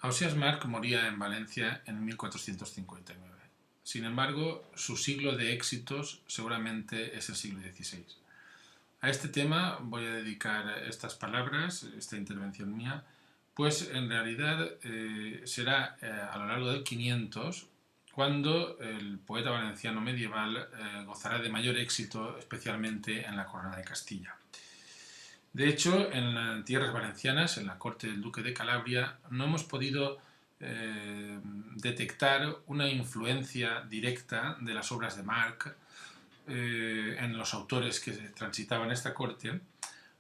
Ausiàs March moría en Valencia en 1459. Sin embargo, su siglo de éxitos seguramente es el siglo XVI. A este tema voy a dedicar estas palabras, esta intervención mía, pues en realidad será a lo largo del 500 cuando el poeta valenciano medieval gozará de mayor éxito, especialmente en la Corona de Castilla. De hecho, en las tierras valencianas, en la corte del duque de Calabria, no hemos podido detectar una influencia directa de las obras de March en los autores que transitaban esta corte,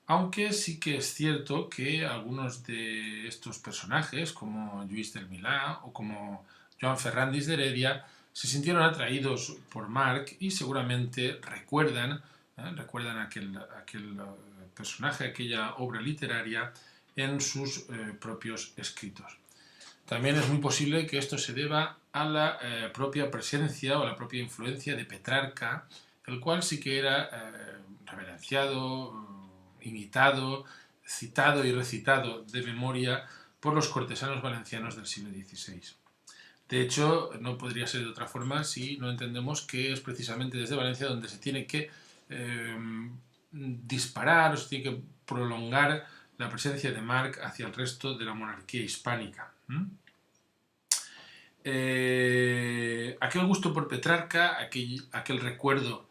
aunque sí que es cierto que algunos de estos personajes, como Lluís del Milà o como Joan Ferrandis de Heredia, se sintieron atraídos por March y seguramente recuerdan aquel personaje, aquella obra literaria en sus propios escritos. También es muy posible que esto se deba a la propia presencia o la propia influencia de Petrarca, el cual sí que era reverenciado, imitado, citado y recitado de memoria por los cortesanos valencianos del siglo XVI. De hecho, no podría ser de otra forma si no entendemos que es precisamente desde Valencia donde se tiene que disparar o se tiene que prolongar la presencia de March hacia el resto de la monarquía hispánica. Aquel gusto por Petrarca, aquel recuerdo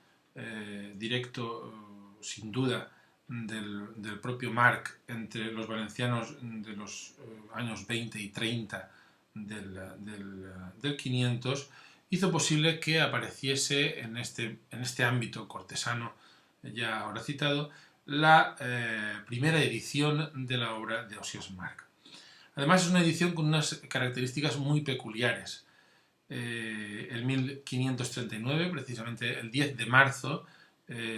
directo, sin duda, del propio March entre los valencianos de los años 20 y 30 del 500, hizo posible que apareciese en este ámbito cortesano ya ahora citado la primera edición de la obra de Ausiàs March. Además es una edición con unas características muy peculiares. En 1539, precisamente el 10 de marzo,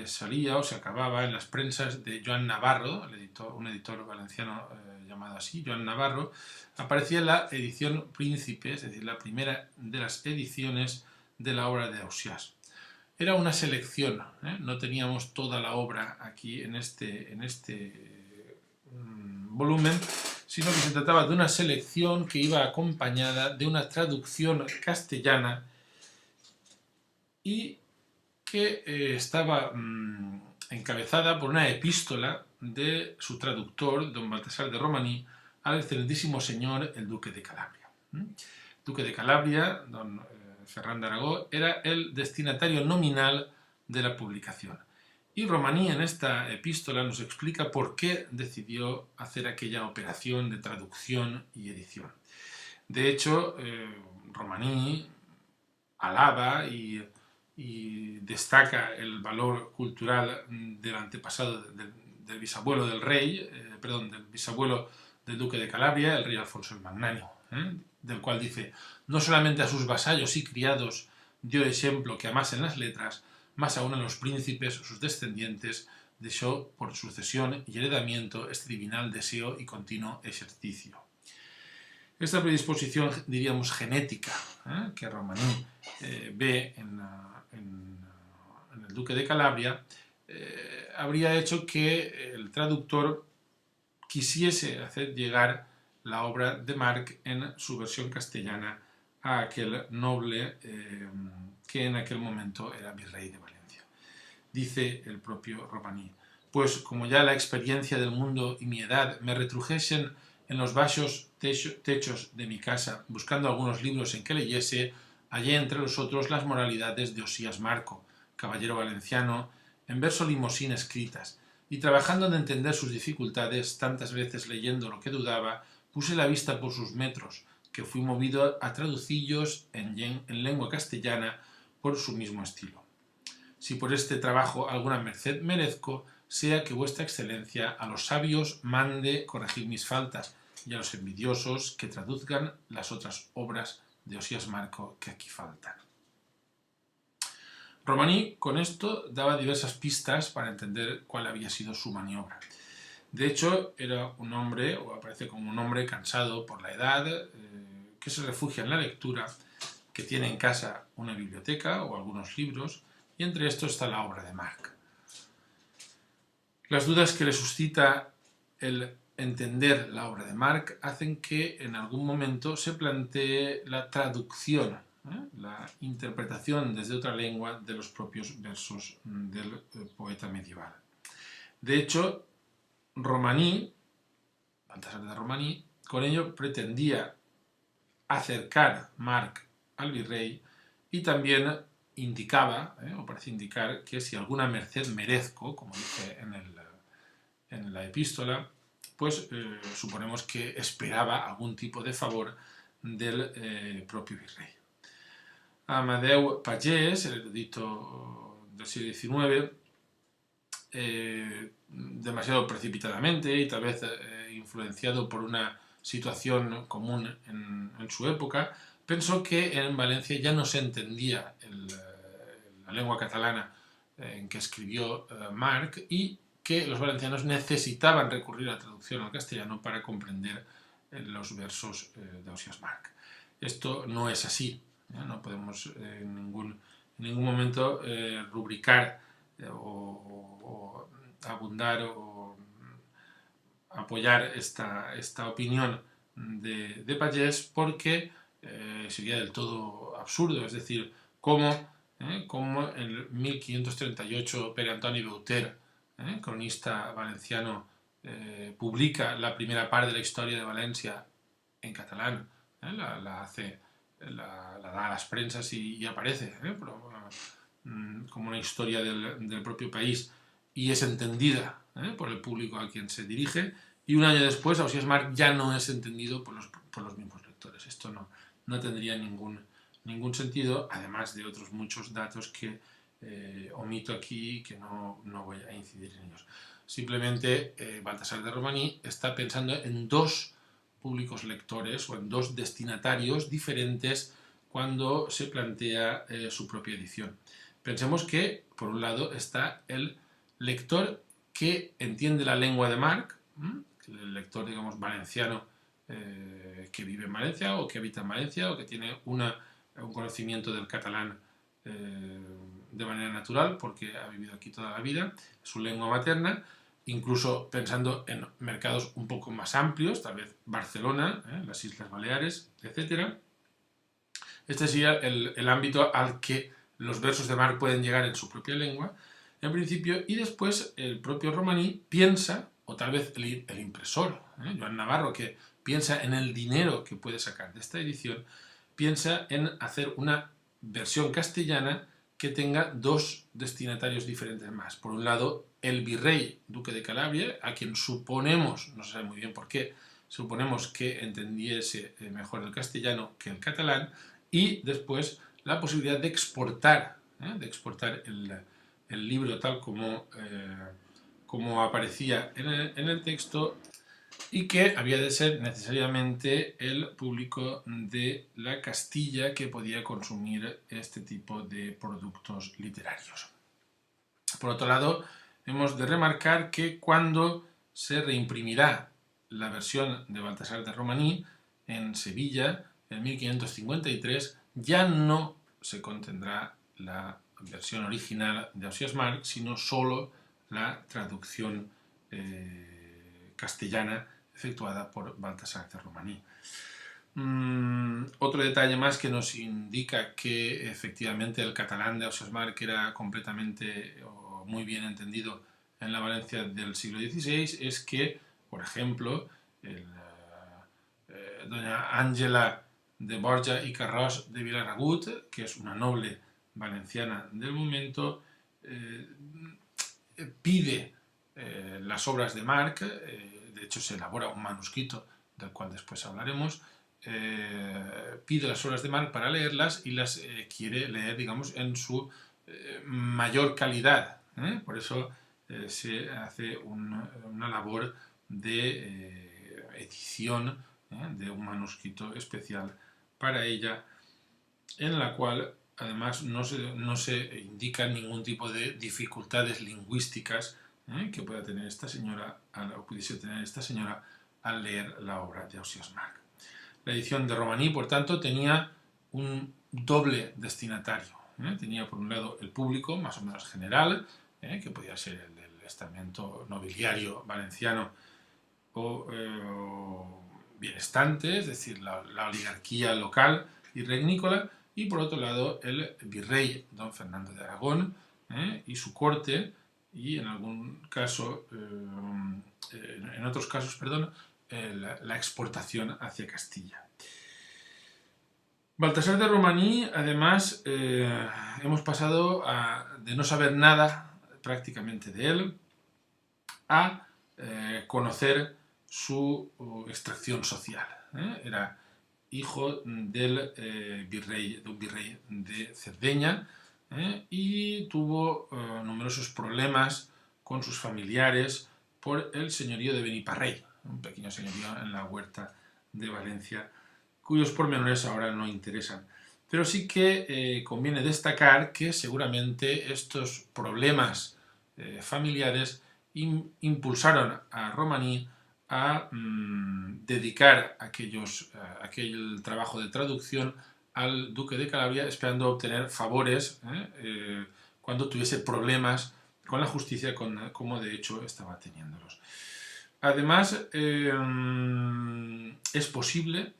salía o se acababa en las prensas de Joan Navarro, un editor valenciano llamado así, Joan Navarro, aparecía la edición Príncipe, es decir, la primera de las ediciones de la obra de Ausiàs. Era una selección, no teníamos toda la obra aquí en este volumen, sino que se trataba de una selección que iba acompañada de una traducción castellana y que estaba encabezada por una epístola de su traductor, don Baltasar de Romaní, al excelentísimo señor el duque de Calabria. El duque de Calabria, don Ferran d'Aragó, era el destinatario nominal de la publicación. Y Romaní en esta epístola nos explica por qué decidió hacer aquella operación de traducción y edición. De hecho, Romaní alaba y destaca el valor cultural del antepasado del bisabuelo del rey, del bisabuelo del duque de Calabria, el rey Alfonso el Magnánimo, del cual dice: no solamente a sus vasallos y criados dio ejemplo que amasen las letras, más aún a los príncipes, sus descendientes, dejó por sucesión y heredamiento este divinal deseo y continuo ejercicio. Esta predisposición, diríamos, genética, que Romaní ve en el duque de Calabria, habría hecho que el traductor quisiese hacer llegar la obra de March en su versión castellana a aquel noble que en aquel momento era virrey de Valencia. Dice el propio Romaní: pues como ya la experiencia del mundo y mi edad me retrujesen en los bajos techos de mi casa, buscando algunos libros en que leyese, hallé entre los otros las moralidades de Ausiàs March, caballero valenciano, en verso limosín escritas, y trabajando en entender sus dificultades, tantas veces leyendo lo que dudaba, puse la vista por sus metros, que fui movido a traducillos en lengua castellana por su mismo estilo. Si por este trabajo alguna merced merezco, sea que vuestra excelencia a los sabios mande corregir mis faltas, y a los envidiosos que traduzcan las otras obras de Ausiàs March que aquí faltan. Romaní con esto daba diversas pistas para entender cuál había sido su maniobra. De hecho, era un hombre, o aparece como un hombre cansado por la edad, que se refugia en la lectura, que tiene en casa una biblioteca o algunos libros, y entre estos está la obra de March. Las dudas que le suscita el entender la obra de Marc hacen que en algún momento se plantee la traducción, la interpretación desde otra lengua de los propios versos del poeta medieval. De hecho, Romaní, Baltasar de Romaní, con ello pretendía acercar Marc al virrey y también indicaba, o parece indicar, que si alguna merced merezco, como dice en la epístola, pues suponemos que esperaba algún tipo de favor del propio virrey. Amadeu Pagès, el erudito del siglo XIX, demasiado precipitadamente y tal vez influenciado por una situación común en su época, pensó que en Valencia ya no se entendía la lengua catalana en que escribió Marc y que los valencianos necesitaban recurrir a la traducción al castellano para comprender los versos de Ausiàs Marc. Esto no es así, no podemos en ningún momento rubricar o abundar o apoyar esta opinión de Pagès porque sería del todo absurdo, es decir, como en 1538 Pere Antoni Beuter, cronista valenciano, publica la primera part de la història de València en catalán, la da a las prensas y aparece, como una historia del propio país y es entendida por el público a quien se dirige, y un año después Ausiàs Marc ya no es entendido por los mismos lectores. Esto no tendría ningún sentido, además de otros muchos datos que omito aquí y que no voy a incidir en ellos. Simplemente Baltasar de Romaní está pensando en dos públicos lectores o en dos destinatarios diferentes cuando se plantea su propia edición. Pensemos que, por un lado, está el lector que entiende la lengua de Marc, el lector, digamos, valenciano que vive en Valencia o que habita en Valencia o que tiene un conocimiento del catalán de manera natural porque ha vivido aquí toda la vida, su lengua materna, incluso pensando en mercados un poco más amplios, tal vez Barcelona, las Islas Baleares, etc. Este sería el ámbito al que los versos de Marc pueden llegar en su propia lengua, en principio, y después el propio Romaní piensa, o tal vez el impresor, Joan Navarro, que piensa en el dinero que puede sacar de esta edición, piensa en hacer una versión castellana que tenga dos destinatarios diferentes más. Por un lado, el virrey duque de Calabria, a quien suponemos, no se sabe muy bien por qué, suponemos que entendiese mejor el castellano que el catalán, y después la posibilidad de exportar el libro tal como aparecía en el texto, y que había de ser necesariamente el público de la Castilla que podía consumir este tipo de productos literarios. Por otro lado, hemos de remarcar que cuando se reimprimirá la versión de Baltasar de Romaní en Sevilla, en 1553, ya no se contendrá la versión original de Ausiàs Marc, sino solo la traducción castellana efectuada por Baltasar de Romaní. Otro detalle más que nos indica que efectivamente el catalán de Ausiàs Marc era completamente o muy bien entendido en la Valencia del siglo XVI es que, por ejemplo, doña Àngela de Borja y Carròs de Vilaragut, que es una noble valenciana del momento, pide las obras de Marc, de hecho se elabora un manuscrito del cual después hablaremos, pide las obras de Marc para leerlas y las quiere leer, digamos, en su mayor calidad. Por eso se hace una labor de edición de un manuscrito especial para ella, en la cual además no se indican ningún tipo de dificultades lingüísticas que pueda tener esta señora, o pudiese tener esta señora al leer la obra de Ausiàs Marc. La edición de Romaní, por tanto, tenía un doble destinatario. Tenía por un lado el público, más o menos general, que podía ser el del estamento nobiliario valenciano o bienestante, es decir, la oligarquía local y regnícola, y por otro lado el virrey don Fernando de Aragón y su corte, y en algún caso, en otros casos, perdón, la exportación hacia Castilla. Baltasar de Romaní, además, hemos pasado de no saber nada prácticamente de él a conocer su extracción social. Era hijo del de un virrey de Cerdeña y tuvo numerosos problemas con sus familiares por el señorío de Beniparrey, un pequeño señorío en la Huerta de Valencia, cuyos pormenores ahora no interesan. Pero sí que conviene destacar que seguramente estos problemas familiares impulsaron a Romaní a dedicar aquel trabajo de traducción al duque de Calabria, esperando obtener favores cuando tuviese problemas con la justicia, como de hecho estaba teniéndolos. Además, es posible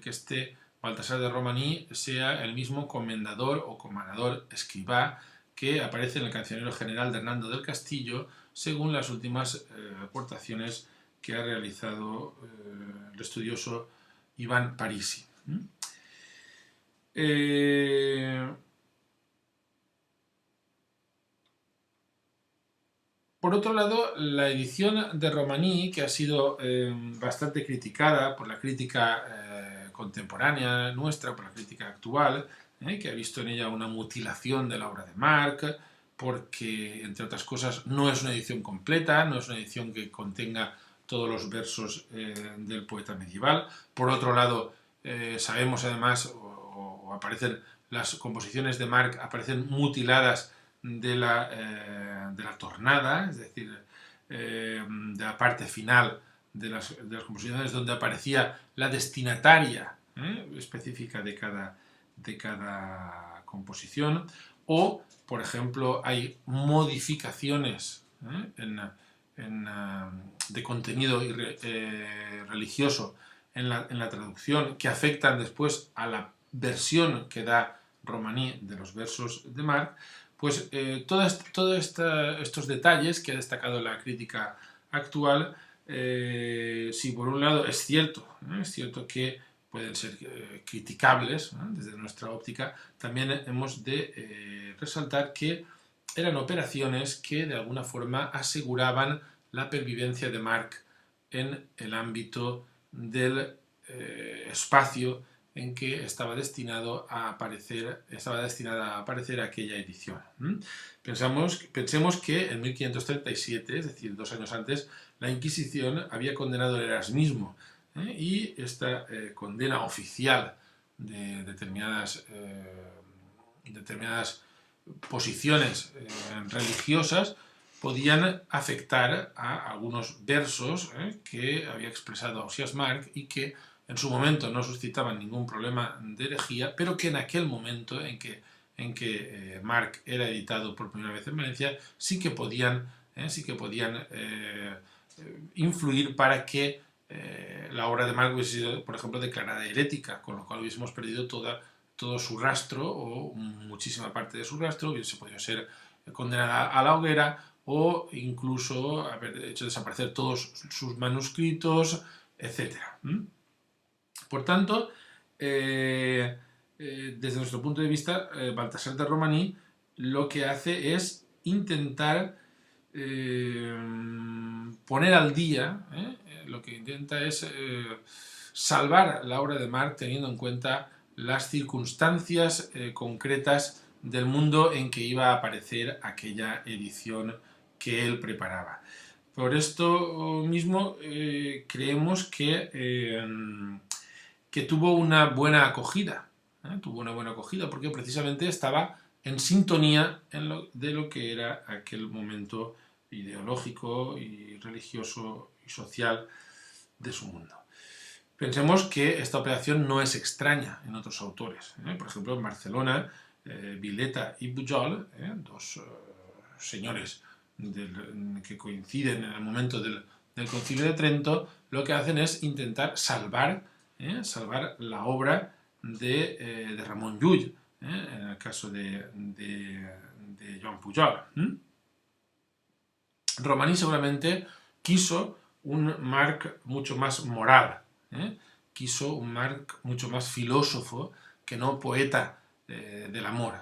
que este Baltasar de Romaní sea el mismo comendador o comandador escribá que aparece en el Cancionero General de Hernando del Castillo, según las últimas aportaciones que ha realizado el estudioso Iván Parisi. Por otro lado, la edición de Romaní, que ha sido bastante criticada por la crítica contemporánea nuestra, por la crítica actual, que ha visto en ella una mutilación de la obra de Marc, porque, entre otras cosas, no es una edición completa, no es una edición que contenga todos los versos del poeta medieval. Por otro lado, sabemos además, o aparecen las composiciones de Marc, aparecen mutiladas de la tornada, es decir, de la parte final de las composiciones, donde aparecía la destinataria específica de cada composición, o, por ejemplo, hay modificaciones de contenido religioso en la traducción que afectan después a la versión que da Romaní de los versos de Marc. Pues todos estos detalles que ha destacado la crítica actual, si por un lado es cierto que pueden ser criticables desde nuestra óptica, también hemos de resaltar que eran operaciones que de alguna forma aseguraban la pervivencia de Marc en el ámbito del espacio en que estaba destinada a aparecer aquella edición. Pensemos que en 1537, es decir, 2 años antes, la Inquisición había condenado el erasmismo y esta condena oficial de determinadas posiciones religiosas podían afectar a algunos versos que había expresado Ausiàs March y que en su momento no suscitaban ningún problema de herejía, pero que en aquel momento en que March era editado por primera vez en Valencia sí que podían influir para que la obra de March hubiese sido, por ejemplo, declarada herética, con lo cual hubiésemos perdido todo su rastro o muchísima parte de su rastro, hubiese podido ser condenada a la hoguera o incluso haber hecho desaparecer todos sus manuscritos, etc. Por tanto, desde nuestro punto de vista, Baltasar de Romaní lo que hace es intentar poner al día, lo que intenta es salvar la obra de March teniendo en cuenta las circunstancias concretas del mundo en que iba a aparecer aquella edición que él preparaba. Por esto mismo creemos que tuvo una buena acogida. Tuvo una buena acogida porque precisamente estaba en sintonía de lo que era aquel momento ideológico y religioso y social de su mundo. Pensemos que esta operación no es extraña en otros autores. Por ejemplo, en Barcelona, Vileta y Pujol, dos señores que coinciden en el momento del del Concilio de Trento, lo que hacen es intentar salvar la obra de Ramon Llull, en el caso de Joan Pujol. Romaní seguramente quiso un Marc mucho más moral, quiso un Marc mucho más filósofo que no poeta del amor.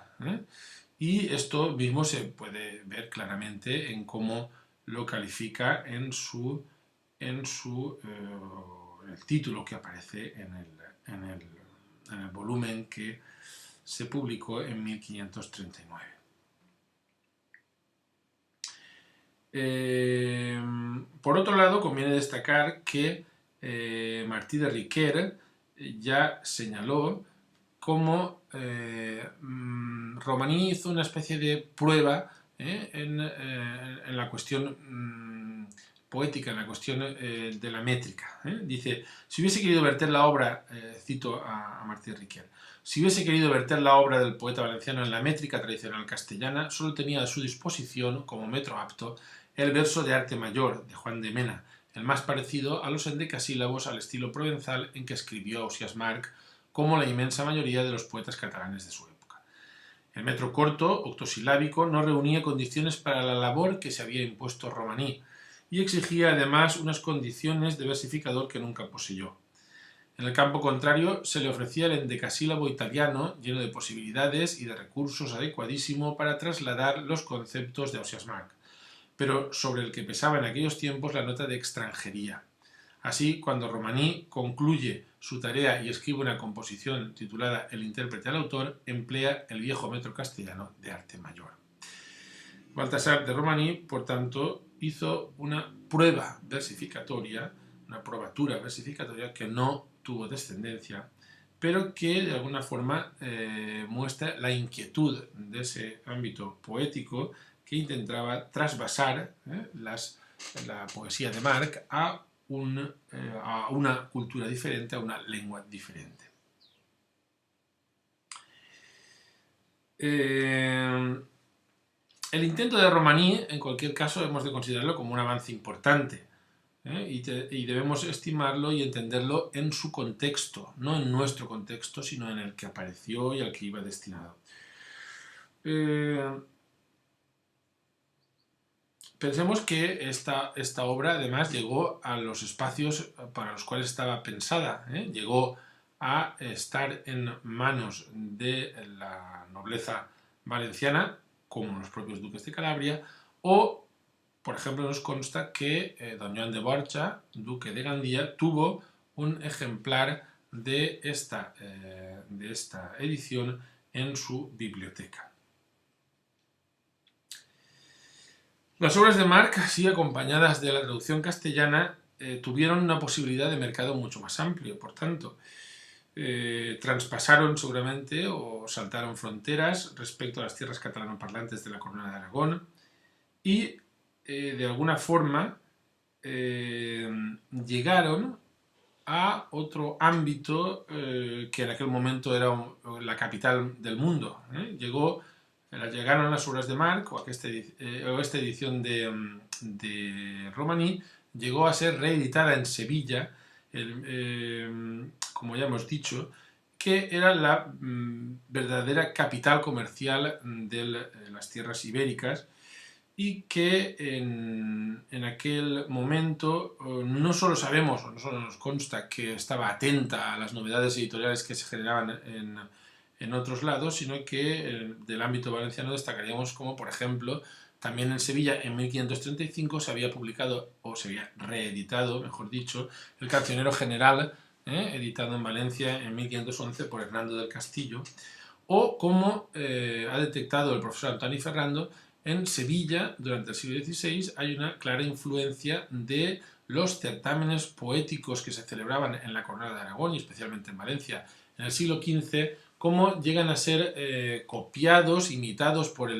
Y esto mismo se puede ver claramente en cómo lo califica en el título que aparece en el volumen que se publicó en 1539. Por otro lado, conviene destacar que Martí de Riquer ya señaló cómo Romaní hizo una especie de prueba en la cuestión poética, en la cuestión de la métrica. Dice, si hubiese querido verter la obra, cito a Martí de Riquer, si hubiese querido verter la obra del poeta valenciano en la métrica tradicional castellana, solo tenía a su disposición, como metro apto, el verso de arte mayor, de Juan de Mena, el más parecido a los endecasílabos al estilo provenzal en que escribió Ausiàs March, como la inmensa mayoría de los poetas catalanes de su época. El metro corto, octosilábico, no reunía condiciones para la labor que se había impuesto Romaní, y exigía además unas condiciones de versificador que nunca poseyó. En el campo contrario, se le ofrecía el endecasílabo italiano, lleno de posibilidades y de recursos adecuadísimo para trasladar los conceptos de Ausiàs March, pero sobre el que pesaba en aquellos tiempos la nota de extranjería. Así, cuando Romaní concluye su tarea y escribe una composición titulada El intérprete al autor, emplea el viejo metro castellano de arte mayor. Baltasar de Romaní, por tanto, hizo una prueba versificatoria, una probatura versificatoria que no tuvo descendencia, pero que de alguna forma muestra la inquietud de ese ámbito poético que intentaba trasvasar la poesía de March a una cultura diferente, a una lengua diferente. El intento de Romaní, en cualquier caso, hemos de considerarlo como un avance importante, y debemos estimarlo y entenderlo en su contexto, no en nuestro contexto, sino en el que apareció y al que iba destinado. Pensemos que esta obra además llegó a los espacios para los cuales estaba pensada, llegó a estar en manos de la nobleza valenciana, como los propios duques de Calabria, o, por ejemplo, nos consta que don Joan de Borja, duque de Gandía, tuvo un ejemplar de esta edición en su biblioteca. Las obras de March, así acompañadas de la traducción castellana, tuvieron una posibilidad de mercado mucho más amplio, por tanto, traspasaron seguramente o saltaron fronteras respecto a las tierras catalanoparlantes de la Corona de Aragón y de alguna forma llegaron a otro ámbito que en aquel momento era la capital del mundo. Llegaron las obras de March o esta edición de Romaní llegó a ser reeditada en Sevilla, como ya hemos dicho, que era la verdadera capital comercial de las tierras ibéricas y que en aquel momento no solo sabemos, o no solo nos consta que estaba atenta a las novedades editoriales que se generaban en otros lados, sino que del ámbito valenciano destacaríamos como, por ejemplo, también en Sevilla en 1535 se había publicado, o se había reeditado, mejor dicho, el Cancionero General, editado en Valencia en 1511 por Hernando del Castillo, o como ha detectado el profesor Antoni Ferrando, en Sevilla, durante el siglo XVI, hay una clara influencia de los certámenes poéticos que se celebraban en la Corona de Aragón y especialmente en Valencia en el siglo XV, cómo llegan a ser copiados, imitados por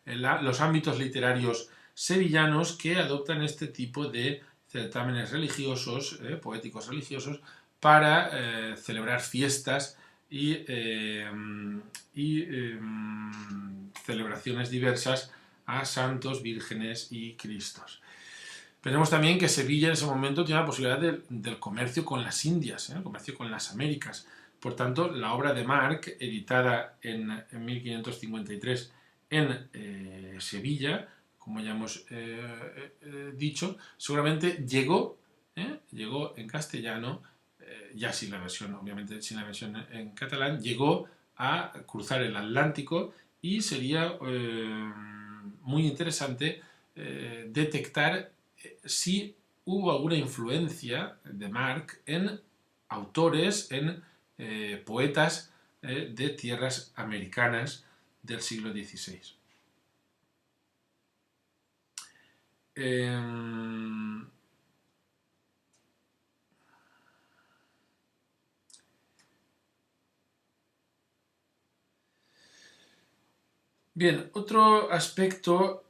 los ámbitos literarios sevillanos que adoptan este tipo de certámenes religiosos, poéticos religiosos, para celebrar fiestas y celebraciones diversas a santos, vírgenes y cristos. Pensemos también que Sevilla en ese momento tiene la posibilidad del comercio con las Indias, el comercio con las Américas. Por tanto, la obra de Marc, editada en 1553 en Sevilla, como ya hemos dicho, seguramente llegó en castellano, ya sin la versión, obviamente sin la versión en catalán, llegó a cruzar el Atlántico y sería muy interesante detectar si hubo alguna influencia de Marc en autores, en poetas de tierras americanas del siglo XVI. Bien, otro aspecto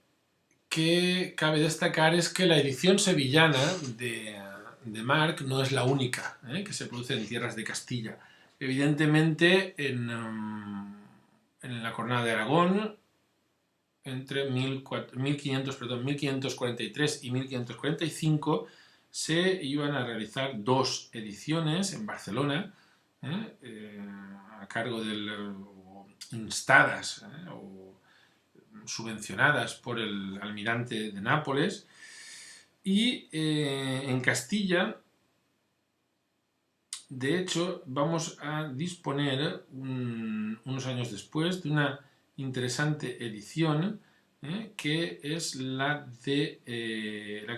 que cabe destacar es que la edición sevillana de Marc no es la única que se produce en tierras de Castilla. Evidentemente, en la Corona de Aragón, entre 1543 y 1545, se iban a realizar dos ediciones en Barcelona, a cargo instadas o subvencionadas por el almirante de Nápoles, y en Castilla, de hecho, vamos a disponer unos años después de una interesante edición que es la que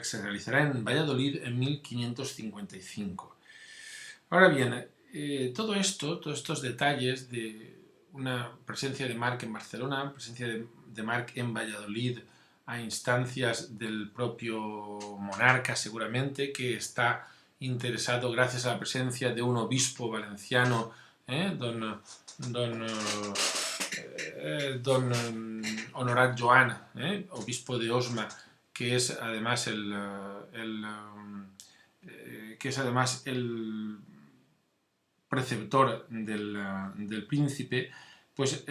se realizará en Valladolid en 1555. Ahora bien, todos estos detalles de una presencia de Marc en Barcelona, presencia de Marc en Valladolid, a instancias del propio monarca seguramente, que está interesado gracias a la presencia de un obispo valenciano, don Honorat Joan, obispo de Osma, que es además el preceptor del príncipe, pues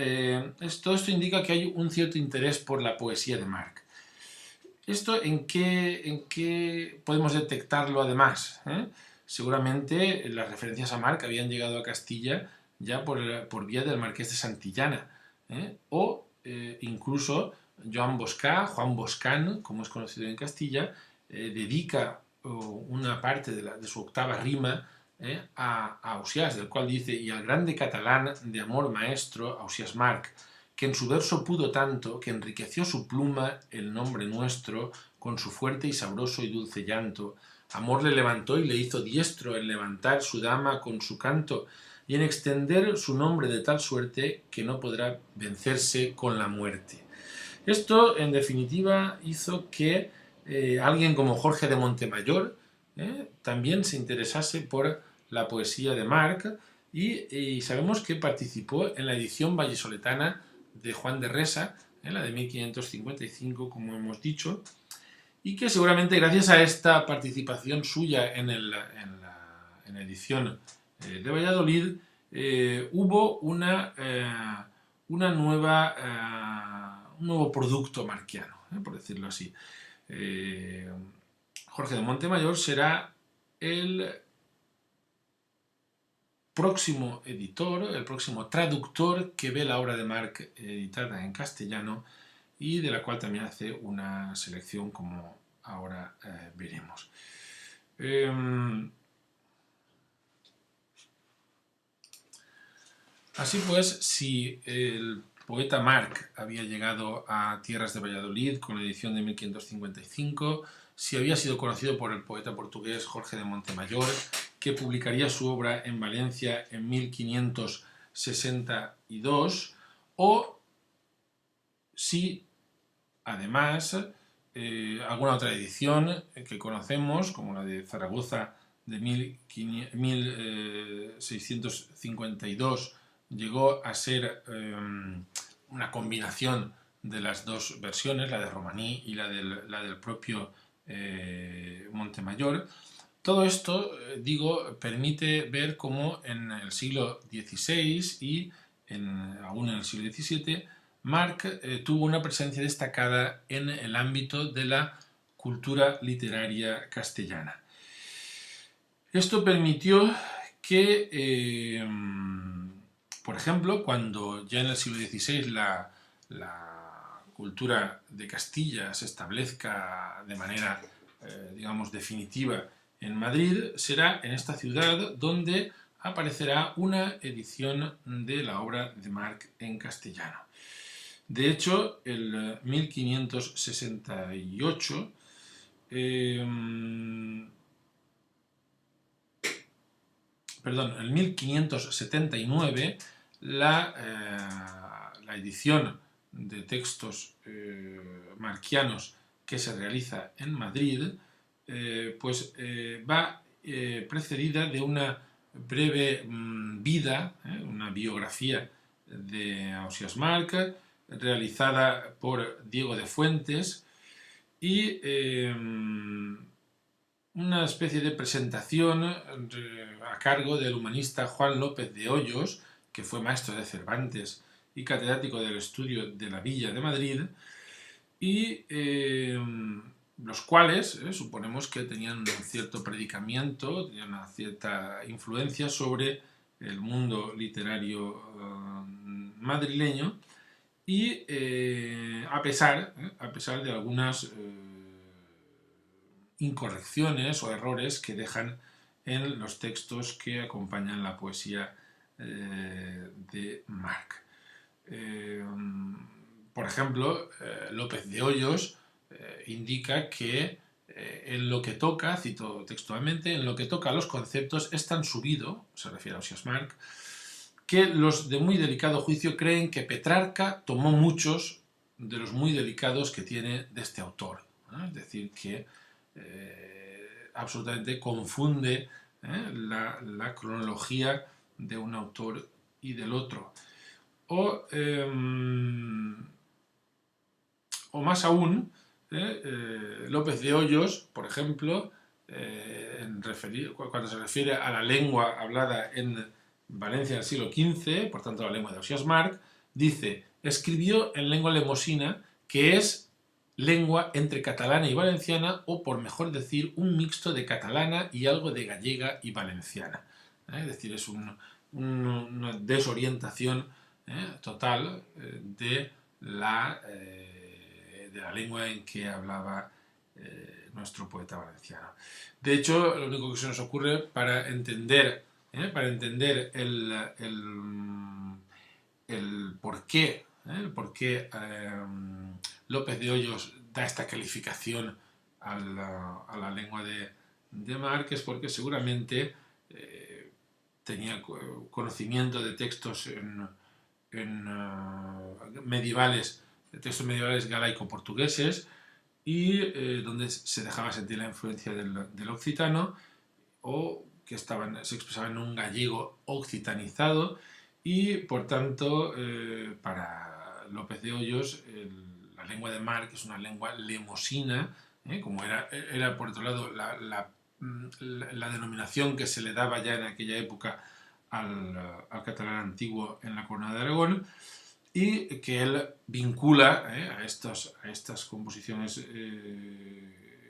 todo esto indica que hay un cierto interés por la poesía de Marc. ¿Esto en qué podemos detectarlo además? Seguramente las referencias a Marc habían llegado a Castilla ya por vía del Marqués de Santillana, o incluso Juan Boscán, como es conocido en Castilla, dedica una parte de su octava rima a Ausiàs, del cual dice: y al grande catalán de amor maestro, Ausiàs Marc, que en su verso pudo tanto, que enriqueció su pluma el nombre nuestro, con su fuerte y sabroso y dulce llanto. Amor le levantó y le hizo diestro en levantar su dama con su canto, y en extender su nombre de tal suerte que no podrá vencerse con la muerte. Esto, en definitiva, hizo que alguien como Jorge de Montemayor también se interesase por la poesía de Marc, y sabemos que participó en la edición vallisoletana de Juan de Resa, la de 1555, como hemos dicho, y que seguramente gracias a esta participación suya en la edición de Valladolid hubo un nuevo producto marquiano, por decirlo así. Jorge de Montemayor será el próximo editor, el próximo traductor que ve la obra de Marc editada en castellano, y de la cual también hace una selección, como ahora veremos. Así pues, si el poeta Marc había llegado a tierras de Valladolid con la edición de 1555, si había sido conocido por el poeta portugués Jorge de Montemayor, que publicaría su obra en Valencia en 1562, o si además alguna otra edición que conocemos, como la de Zaragoza de 1652, llegó a ser una combinación de las dos versiones, la de Romaní y la del propio Montemayor. Todo esto, permite ver cómo en el siglo XVI y aún en el siglo XVII, Marc tuvo una presencia destacada en el ámbito de la cultura literaria castellana. Esto permitió que, por ejemplo, cuando ya en el siglo XVI la cultura de Castilla se establezca de manera, digamos, definitiva en Madrid, será en esta ciudad donde aparecerá una edición de la obra de Marc en castellano. De hecho, el 1568, en 1579, la edición de textos marquianos que se realiza en Madrid, va precedida de una breve vida, una biografía de Ausiàs Marc, realizada por Diego de Fuentes, y una especie de presentación a cargo del humanista Juan López de Hoyos, que fue maestro de Cervantes y catedrático del estudio de la Villa de Madrid, y los cuales suponemos que tenían un cierto predicamiento, tenían una cierta influencia sobre el mundo literario madrileño, y a pesar de algunas incorrecciones o errores que dejan en los textos que acompañan la poesía de Marc. Por ejemplo, López de Hoyos indica que en lo que toca, cito textualmente, en lo que toca a los conceptos es tan subido, se refiere a Ausiàs Marc, que los de muy delicado juicio creen que Petrarca tomó muchos de los muy delicados que tiene de este autor. Es decir, que absolutamente confunde la cronología de un autor y del otro. O más aún, López de Hoyos, por ejemplo, cuando se refiere a la lengua hablada en Valencia en el siglo XV, por tanto la lengua de Ausiàs Marc, dice: escribió en lengua lemosina, que es lengua entre catalana y valenciana, o por mejor decir, un mixto de catalana y algo de gallega y valenciana. Es decir, es una desorientación total de la lengua en que hablaba nuestro poeta valenciano. De hecho, lo único que se nos ocurre para entender el porqué López de Hoyos da esta calificación a la lengua de Marc, es porque seguramente tenía conocimiento de textos medievales, galaico-portugueses, y donde se dejaba sentir la influencia del occitano, o que se expresaban en un gallego occitanizado, y por tanto para López de Hoyos la lengua de Marc es una lengua lemosina, como era por otro lado la denominación que se le daba ya en aquella época al catalán antiguo en la Corona de Aragón, y que él vincula a estas composiciones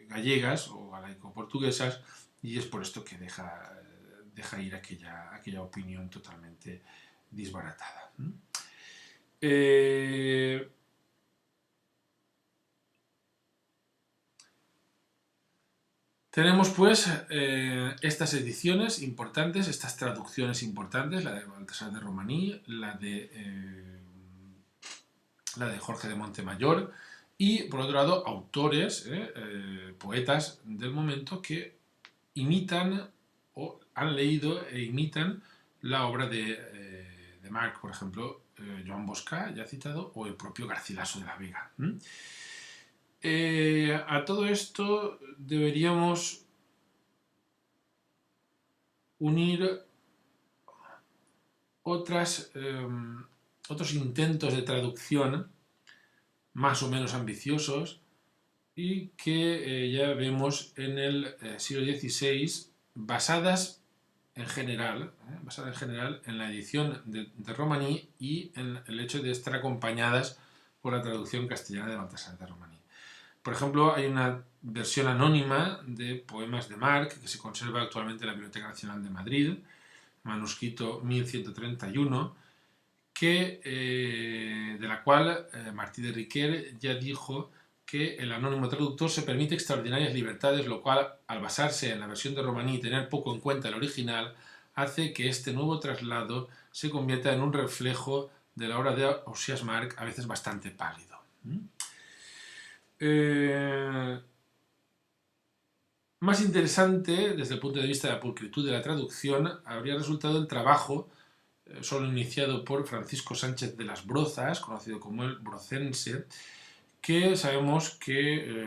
gallegas o galaico-portuguesas, y es por esto que deja ir aquella opinión totalmente disbaratada. Tenemos pues estas ediciones importantes, estas traducciones importantes, la de Baltasar de Romaní, la de Jorge de Montemayor, y por otro lado autores, poetas del momento que imitan o han leído e imitan la obra de Marc, por ejemplo, Joan Boscà, ya citado, o el propio Garcilaso de la Vega. A todo esto deberíamos unir otros intentos de traducción más o menos ambiciosos, y que ya vemos en el siglo XVI, basadas en general en la edición de Romaní, y en el hecho de estar acompañadas por la traducción castellana de Baltasar de Romaní. Por ejemplo, hay una versión anónima de poemas de Marc que se conserva actualmente en la Biblioteca Nacional de Madrid, manuscrito 1131, de la cual Martí de Riquer ya dijo que el anónimo traductor se permite extraordinarias libertades, lo cual, al basarse en la versión de Romaní y tener poco en cuenta el original, hace que este nuevo traslado se convierta en un reflejo de la obra de Ausiàs March, a veces bastante pálido. Más interesante, desde el punto de vista de la pulcritud de la traducción, habría resultado el trabajo solo iniciado por Francisco Sánchez de las Brozas, conocido como el Brocense, que sabemos que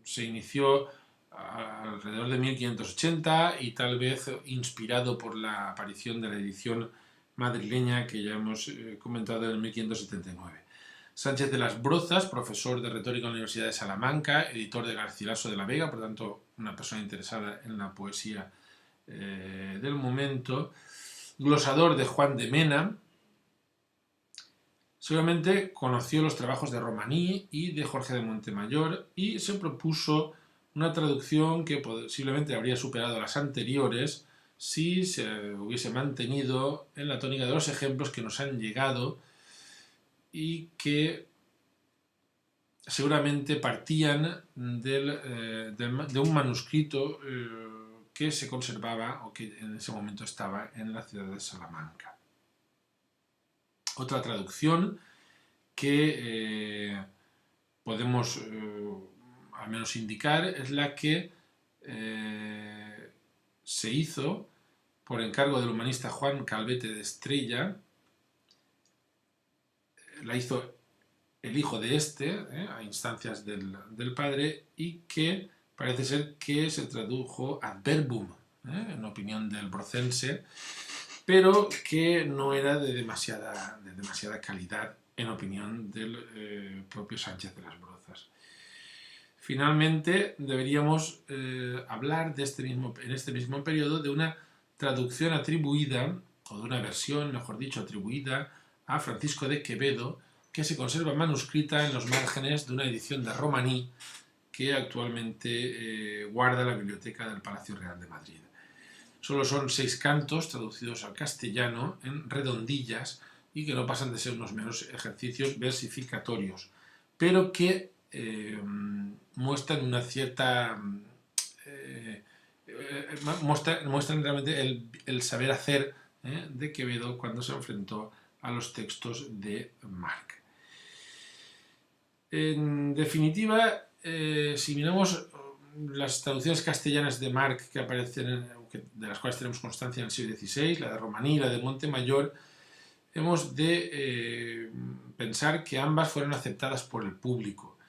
se inició alrededor de 1580 y tal vez inspirado por la aparición de la edición madrileña que ya hemos comentado en el 1579. Sánchez de las Brozas, profesor de retórica en la Universidad de Salamanca, editor de Garcilaso de la Vega, por tanto una persona interesada en la poesía del momento, glosador de Juan de Mena, seguramente conoció los trabajos de Romaní y de Jorge de Montemayor y se propuso una traducción que posiblemente habría superado a las anteriores si se hubiese mantenido en la tónica de los ejemplos que nos han llegado y que seguramente partían de un manuscrito que se conservaba o que en ese momento estaba en la ciudad de Salamanca. Otra traducción que podemos al menos indicar es la que se hizo por encargo del humanista Juan Calvete de Estrella. La hizo el hijo de a instancias del padre, y que parece ser que se tradujo ad verbum, en opinión del Brocense, pero que no era de demasiada calidad, en opinión del propio Sánchez de las Brozas. Finalmente, deberíamos hablar en este mismo periodo de una traducción atribuida, o de una versión, mejor dicho, atribuida a Francisco de Quevedo, que se conserva manuscrita en los márgenes de una edición de Romaní que actualmente guarda la Biblioteca del Palacio Real de Madrid. Solo son 6 cantos traducidos al castellano en redondillas y que no pasan de ser unos meros ejercicios versificatorios, pero que muestran una cierta... muestran realmente el saber hacer de Quevedo cuando se enfrentó a los textos de Marc. En definitiva, si miramos las traducciones castellanas de Marc que aparecen, de las cuales tenemos constancia en el siglo XVI, la de Romaní y la de Montemayor, hemos de pensar que ambas fueron aceptadas por el público.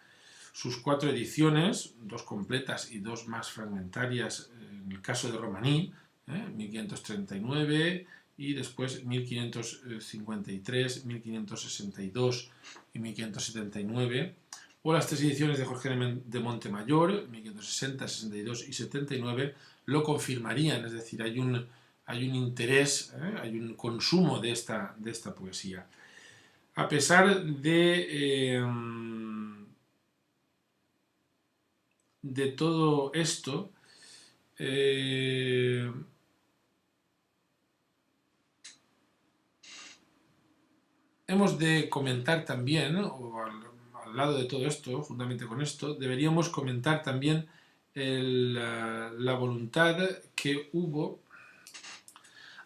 Sus 4 ediciones, 2 completas y 2 más fragmentarias en el caso de Romaní, 1539 y después 1553, 1562 y 1579, o las 3 ediciones de Jorge de Montemayor, 1560, 62 y 79, lo confirmarían, es decir, hay un interés, hay un consumo de esta poesía. A pesar de todo esto, hemos de comentar también, o al lado de todo esto, juntamente con esto, deberíamos comentar también la voluntad que hubo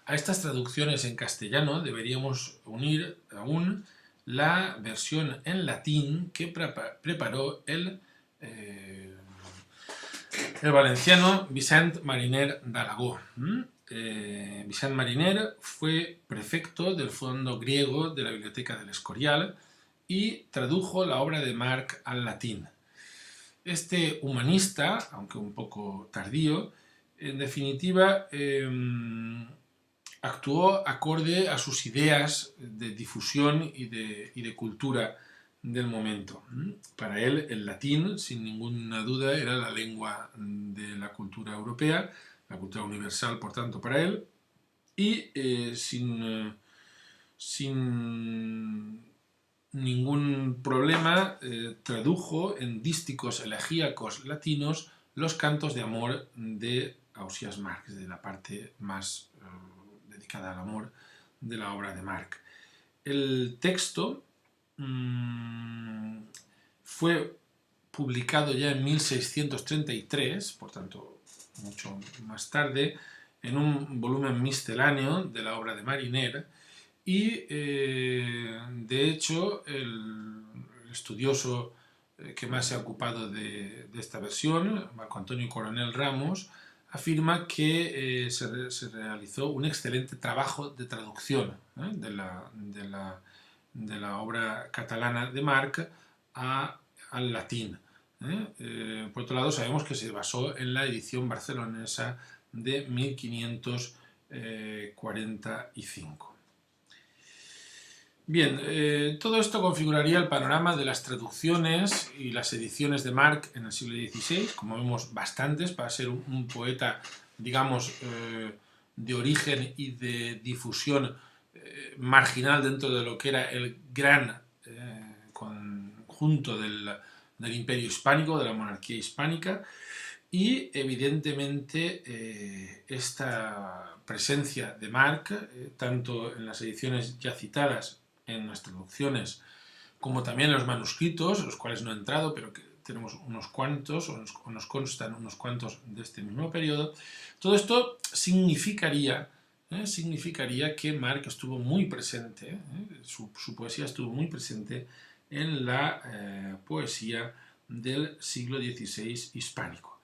a estas traducciones en castellano. Deberíamos unir aún la versión en latín que preparó el valenciano Vicent Mariner d'Aragó. Vicent Mariner fue prefecto del Fondo Griego de la Biblioteca del Escorial y tradujo la obra de Marc al latín. Este humanista, aunque un poco tardío, en definitiva actuó acorde a sus ideas de difusión y de cultura del momento. Para él, el latín, sin ninguna duda, era la lengua de la cultura europea, la cultura universal, por tanto, para él, y sin ningún problema, tradujo en dísticos elegíacos latinos los cantos de amor de Ausiàs March, de la parte más dedicada al amor de la obra de March. El texto fue publicado ya en 1633, por tanto mucho más tarde, en un volumen misceláneo de la obra de Mariner, y de hecho el estudioso que más se ha ocupado de esta versión, Marco Antonio Coronel Ramos, afirma que se realizó un excelente trabajo de traducción de la obra catalana de March al latín. Por otro lado, sabemos que se basó en la edición barcelonesa de 1545. Bien, todo esto configuraría el panorama de las traducciones y las ediciones de March en el siglo XVI, como vemos bastantes, para ser un poeta, digamos, de origen y de difusión marginal dentro de lo que era el gran conjunto del Imperio Hispánico, de la monarquía hispánica, y evidentemente esta presencia de March, tanto en las ediciones ya citadas, en las traducciones, como también en los manuscritos, los cuales no he entrado, pero que tenemos unos cuantos, o nos constan unos cuantos de este mismo periodo. Todo esto significaría que March estuvo muy presente, su poesía estuvo muy presente en la poesía del siglo XVI hispánico.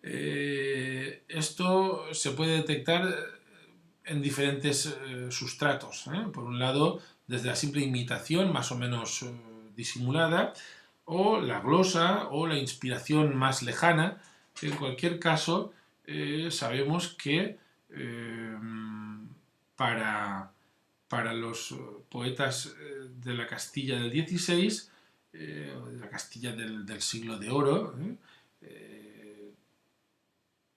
Esto se puede detectar en diferentes sustratos. Por un lado, desde la simple imitación más o menos disimulada, o la glosa, o la inspiración más lejana. En cualquier caso, sabemos que para los poetas de la Castilla del XVI, de la Castilla del siglo de oro,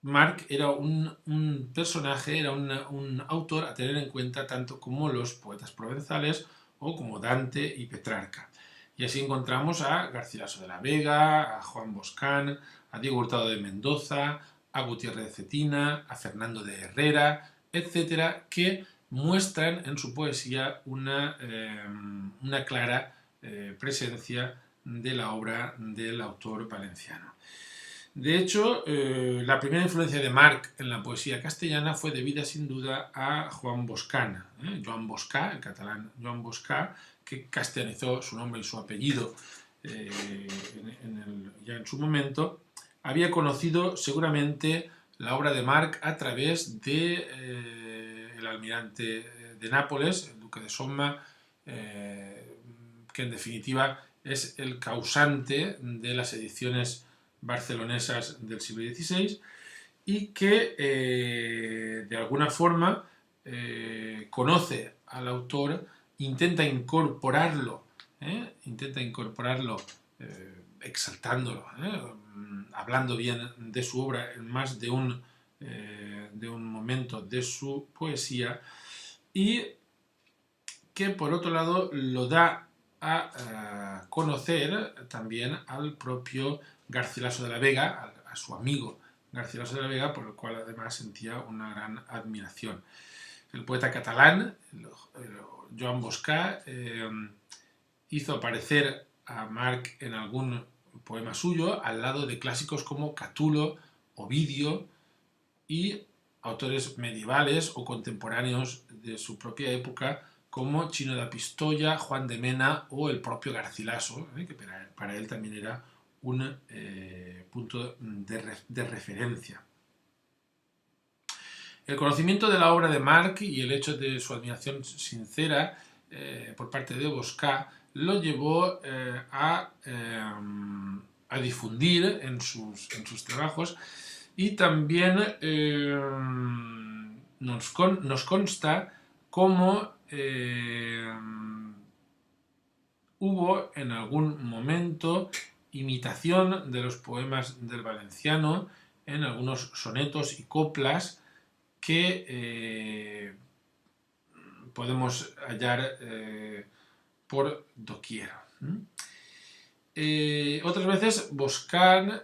March era un personaje, era un autor a tener en cuenta tanto como los poetas provenzales o como Dante y Petrarca. Y así encontramos a Garcilaso de la Vega, a Juan Boscán, a Diego Hurtado de Mendoza, a Gutiérrez de Cetina, a Fernando de Herrera, etcétera, que muestran en su poesía una clara presencia de la obra del autor valenciano. De hecho, la primera influencia de March en la poesía castellana fue debida sin duda a Juan Boscán, Joan Boscà, el catalán Joan Boscà, que castellanizó su nombre y su apellido ya en su momento. Había conocido seguramente la obra de March a través de el almirante de Nápoles, el duque de Somma, que en definitiva es el causante de las ediciones barcelonesas del siglo XVI, y que de alguna forma conoce al autor, intenta incorporarlo exaltándolo, hablando bien de su obra en más de un momento de su poesía, y que por otro lado lo da a conocer también al propio Garcilaso de la Vega, a su amigo Garcilaso de la Vega, por el cual además sentía una gran admiración. El poeta catalán, Joan Boscà, hizo aparecer a March en algún poema suyo al lado de clásicos como Catulo, Ovidio y autores medievales o contemporáneos de su propia época como Chino da Pistoia, Juan de Mena o el propio Garcilaso, que para él también era un punto de referencia. El conocimiento de la obra de March y el hecho de su admiración sincera por parte de Boscà lo llevó a difundir en sus trabajos, y también nos consta cómo hubo en algún momento imitación de los poemas del valenciano en algunos sonetos y coplas que podemos hallar por doquier. Otras veces Boscan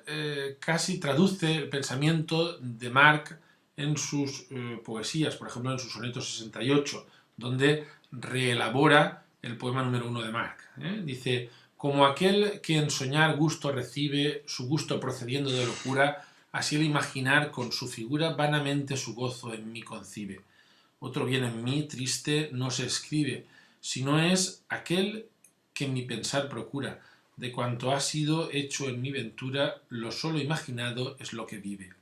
casi traduce el pensamiento de Marc en sus poesías, por ejemplo en su soneto 68, donde reelabora el poema número 1 de Marc. Dice: como aquel que en soñar gusto recibe, su gusto procediendo de locura, así el imaginar con su figura vanamente su gozo en mí concibe. Otro bien en mí triste no se escribe, sino es aquel que mi pensar procura. De cuanto ha sido hecho en mi ventura, lo solo imaginado es lo que vive.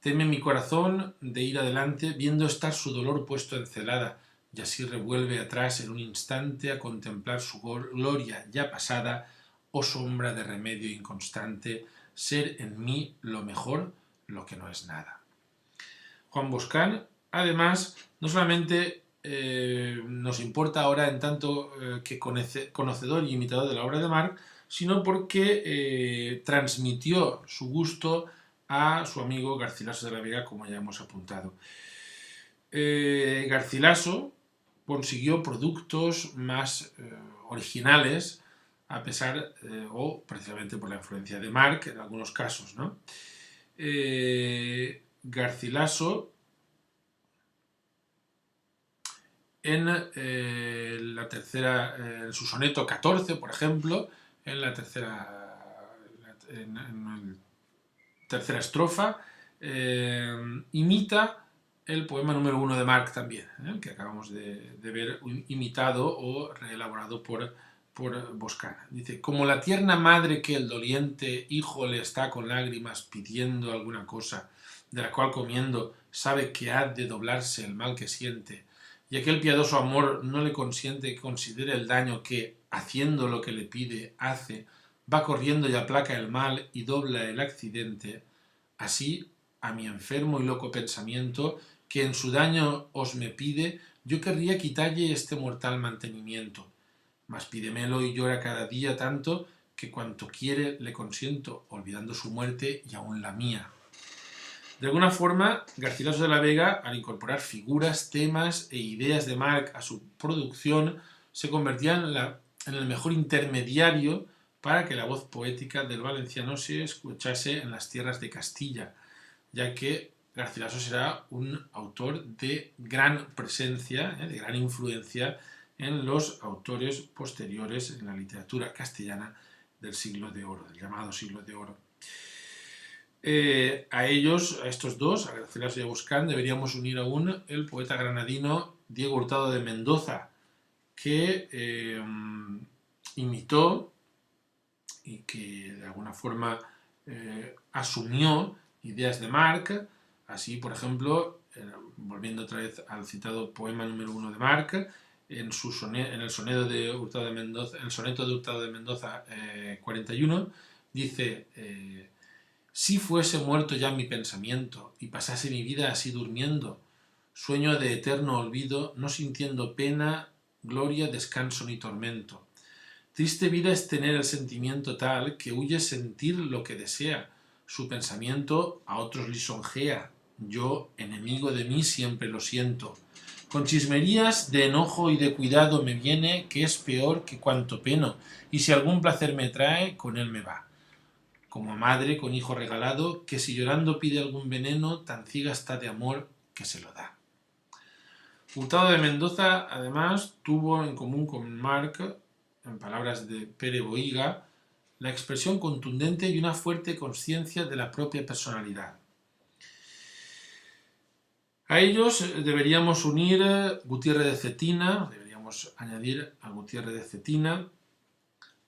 Teme mi corazón de ir adelante, viendo estar su dolor puesto en celada, y así revuelve atrás en un instante a contemplar su gloria ya pasada, oh sombra de remedio inconstante, ser en mí lo mejor, lo que no es nada. Juan Boscan, además, no solamente nos importa ahora en tanto que conocedor y imitador de la obra de Marc, sino porque transmitió su gusto a su amigo Garcilaso de la Vega, como ya hemos apuntado. Garcilaso consiguió productos más originales, a pesar o precisamente por la influencia de Marc en algunos casos, ¿no? Garcilaso en en su soneto 14, por ejemplo, en la tercera estrofa, imita el poema número 1 de Marc también, que acabamos de ver imitado o reelaborado por Boscan. Dice: como la tierna madre que el doliente hijo le está con lágrimas pidiendo alguna cosa, de la cual comiendo sabe que ha de doblarse el mal que siente, y aquel piadoso amor no le consiente que considere el daño que, haciendo lo que le pide, hace, va corriendo y aplaca el mal y dobla el accidente, así a mi enfermo y loco pensamiento, que en su daño os me pide, yo querría quitalle este mortal mantenimiento, mas pídemelo y llora cada día tanto, que cuanto quiere le consiento, olvidando su muerte y aun la mía. De alguna forma, Garcilaso de la Vega, al incorporar figuras, temas e ideas de Marc a su producción, se convertía en el mejor intermediario para que la voz poética del valenciano se escuchase en las tierras de Castilla, ya que Garcilaso será un autor de gran presencia, de gran influencia en los autores posteriores en la literatura castellana del siglo de oro, del llamado siglo de oro. A ellos, a estos dos, a Garcilaso y a Boscan, deberíamos unir aún el poeta granadino Diego Hurtado de Mendoza, que imitó y que de alguna forma asumió ideas de Marc. Así, por ejemplo, volviendo otra vez al citado poema número 1 de Marc, en el soneto de Hurtado de Mendoza 41, dice: si fuese muerto ya mi pensamiento y pasase mi vida así durmiendo, sueño de eterno olvido, no sintiendo pena, gloria, descanso ni tormento. Triste vida es tener el sentimiento tal que huye sentir lo que desea, su pensamiento a otros lisonjea, yo, enemigo de mí, siempre lo siento. Con chismerías de enojo y de cuidado me viene, que es peor que cuanto peno, y si algún placer me trae, con él me va. Como madre con hijo regalado, que si llorando pide algún veneno, tan ciega está de amor que se lo da. Hurtado de Mendoza, además, tuvo en común con Marc, en palabras de Pere Bohiga, la expresión contundente y una fuerte conciencia de la propia personalidad. A ellos deberíamos unir Gutiérrez de Cetina, deberíamos añadir a Gutiérrez de Cetina,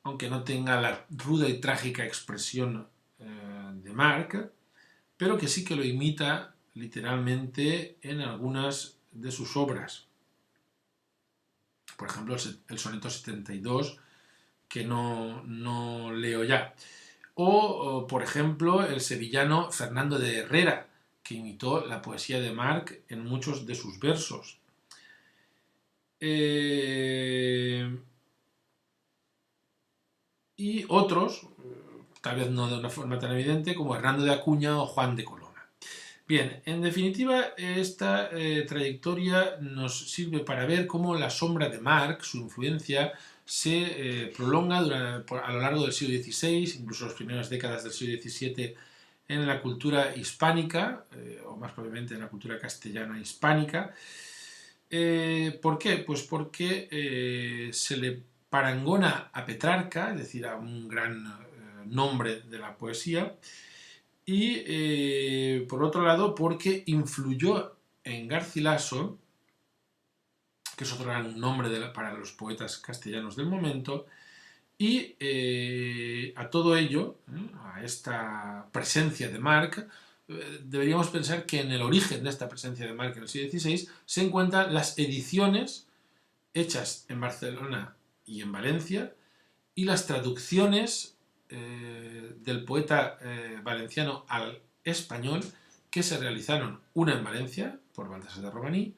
aunque no tenga la ruda y trágica expresión de Marc, pero que sí que lo imita literalmente en algunas de sus obras. Por ejemplo, el soneto 72, que no leo ya. O, por ejemplo, el sevillano Fernando de Herrera, que imitó la poesía de Marc en muchos de sus versos. Y otros, tal vez no de una forma tan evidente, como Hernando de Acuña o Juan de Coloma. Bien, en definitiva, esta trayectoria nos sirve para ver cómo la sombra de Marc, su influencia, se prolonga a lo largo del siglo XVI, incluso las primeras décadas del siglo XVII, en la cultura hispánica, o más probablemente en la cultura castellana hispánica. ¿Por qué? Pues porque se le parangona a Petrarca, es decir, a un gran nombre de la poesía, y por otro lado porque influyó en Garcilaso, que es otro gran nombre para los poetas castellanos del momento, y a todo ello, a esta presencia de Marc, deberíamos pensar que en el origen de esta presencia de Marc en el siglo XVI se encuentran las ediciones hechas en Barcelona y en Valencia y las traducciones del poeta valenciano al español que se realizaron, una en Valencia por Baltasar de Romaní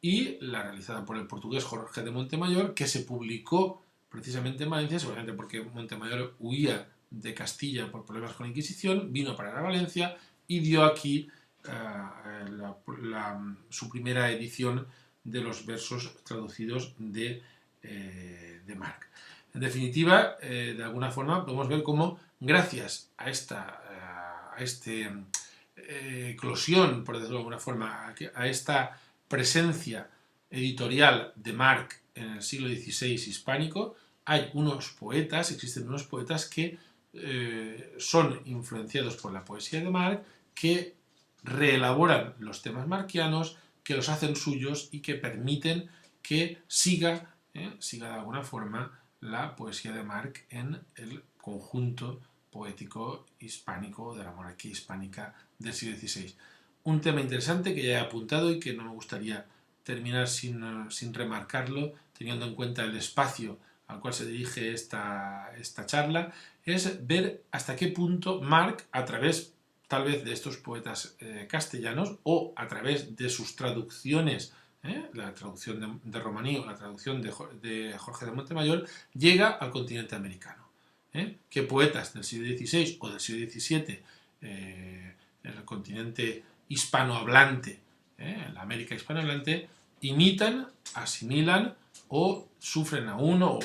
y la realizada por el portugués Jorge de Montemayor, que se publicó precisamente en Valencia, seguramente porque Montemayor huía de Castilla por problemas con la Inquisición, vino para Valencia y dio aquí su primera edición de los versos traducidos de Marc. En definitiva, de alguna forma podemos ver cómo gracias a esta eclosión, por decirlo de alguna forma, a esta presencia editorial de Marc en el siglo XVI hispánico, existen unos poetas que son influenciados por la poesía de Marc, que reelaboran los temas marcianos, que los hacen suyos y que permiten que siga de alguna forma la poesía de Marc en el conjunto poético hispánico de la monarquía hispánica del siglo XVI. Un tema interesante que ya he apuntado y que no me gustaría terminar sin remarcarlo, teniendo en cuenta el espacio al cual se dirige esta charla, es ver hasta qué punto Marc, a través tal vez de estos poetas castellanos o a través de sus traducciones, la traducción de Romaní o la traducción de Jorge de Montemayor, llega al continente americano. ¿Qué poetas del siglo XVI o del siglo XVII en el continente hispanohablante, en la América hispanohablante, imitan, asimilan o sufren aún o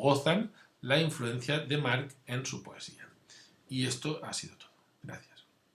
gozan la influencia de Marc en su poesía? Y esto ha sido todo. Gracias.